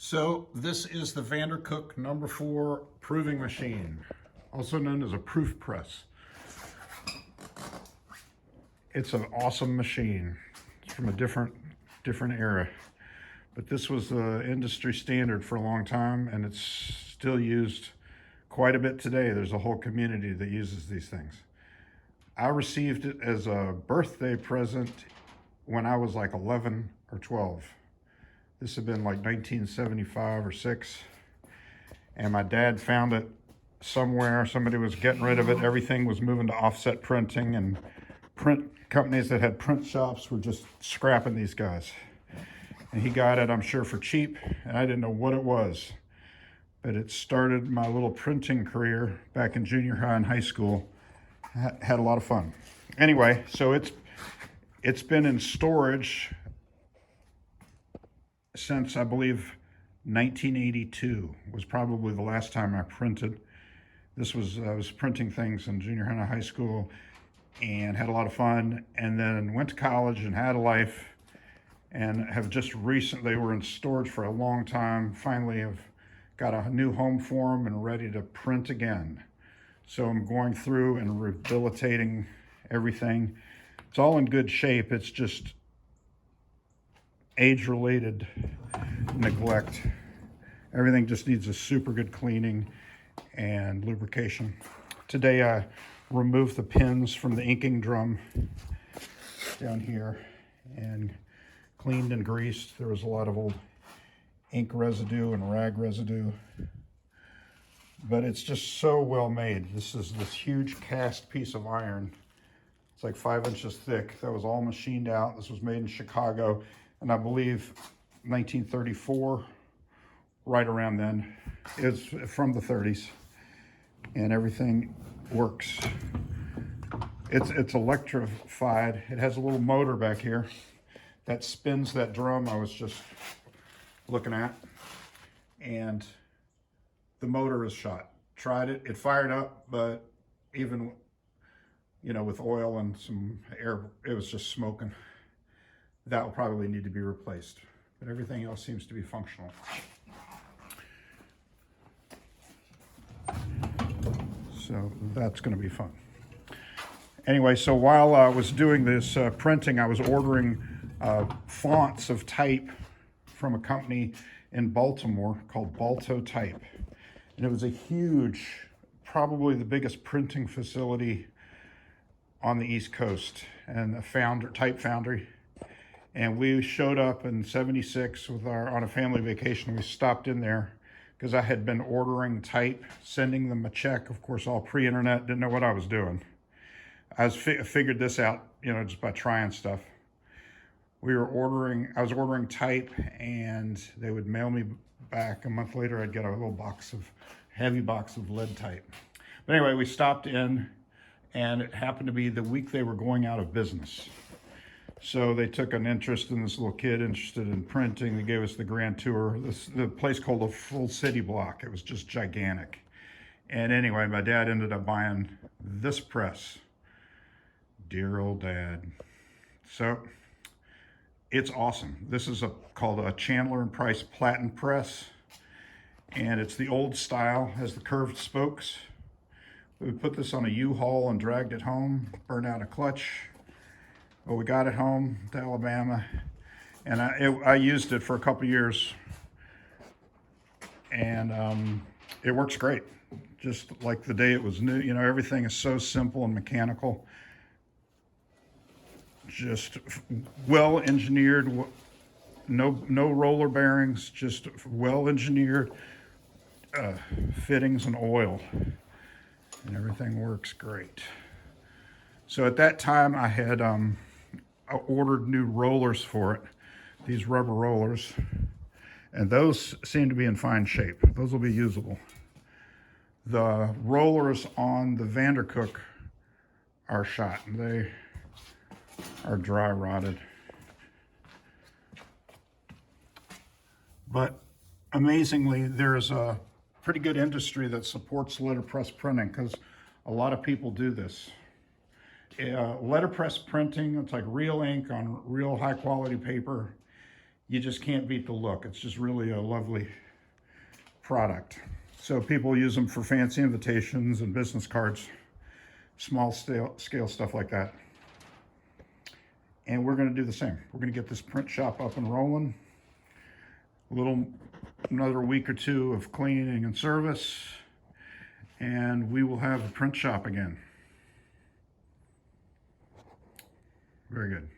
So this is the Vandercook #4 proving machine, also known as a proof press. It's an awesome machine. It's from a different era, but this was the industry standard for a long time, and it's still used quite a bit today. There's a whole community that uses these things. I received it as a birthday present when I was like 11 or 12. This had been like 1975 or 6. And my dad found it somewhere. Somebody was getting rid of it. Everything was moving to offset printing, and print companies that had print shops were just scrapping these guys. And he got it, I'm sure, for cheap, and I didn't know what it was. But it started my little printing career back in junior high and high school. Had a lot of fun. Anyway, so it's been in storage since, I believe, 1982 was probably the last time I printed. I was printing things in junior high and high school and had a lot of fun, and then went to college and had a life, and have just recently, were in storage for a long time, finally have got a new home for them and ready to print again. So I'm going through and rehabilitating everything. It's all in good shape. It's just age-related neglect. Everything just needs a super good cleaning and lubrication. Today I removed the pins from the inking drum down here and cleaned and greased. There was a lot of old ink residue and rag residue, but it's just so well made. This is this huge cast piece of iron. It's like 5 inches thick. That was all machined out. This was made in Chicago, and I believe 1934, right around then. It's from the 30s, and everything works. It's electrified. It has a little motor back here that spins that drum I was just looking at, and the motor is shot. Tried it, it fired up, but even, with oil and some air, it was just smoking. That will probably need to be replaced, but everything else seems to be functional. So that's going to be fun. Anyway, so while I was doing this printing, I was ordering fonts of type from a company in Baltimore called Balto Type. And it was a huge, probably the biggest printing facility on the East Coast, and a type foundry. And we showed up in '76 on a family vacation. We stopped in there because I had been ordering type, sending them a check, of course, all pre-internet, didn't know what I was doing. I figured this out, just by trying stuff. I was ordering type, and they would mail me back. A month later, I'd get a little heavy box of lead type. But anyway, we stopped in, and it happened to be the week they were going out of business. So they took an interest in this little kid interested in printing. They gave us the grand tour. The place called a full city block. It was just gigantic. And anyway, my dad ended up buying this press. Dear old dad. So it's awesome. This is called a Chandler and Price platen press. And it's the old style, has the curved spokes. We put this on a U-Haul and dragged it home, burned out a clutch. Well, we got it home to Alabama, and I used it for a couple years, and it works great. Just like the day it was new. Everything is so simple and mechanical. Just well engineered. No roller bearings. Just well engineered fittings and oil, and everything works great. So at that time, I had I ordered new rollers for it, these rubber rollers, and those seem to be in fine shape. Those will be usable. The rollers on the Vandercook are shot, and they are dry rotted. But amazingly, there's a pretty good industry that supports letterpress printing, because a lot of people do this. Letterpress printing, it's like real ink on real high quality paper, you just can't beat the look. It's just really a lovely product. So people use them for fancy invitations and business cards, small scale stuff like that. And we're going to do the same. We're going to get this print shop up and rolling. Another week or two of cleaning and service, and we will have a print shop again. Very good.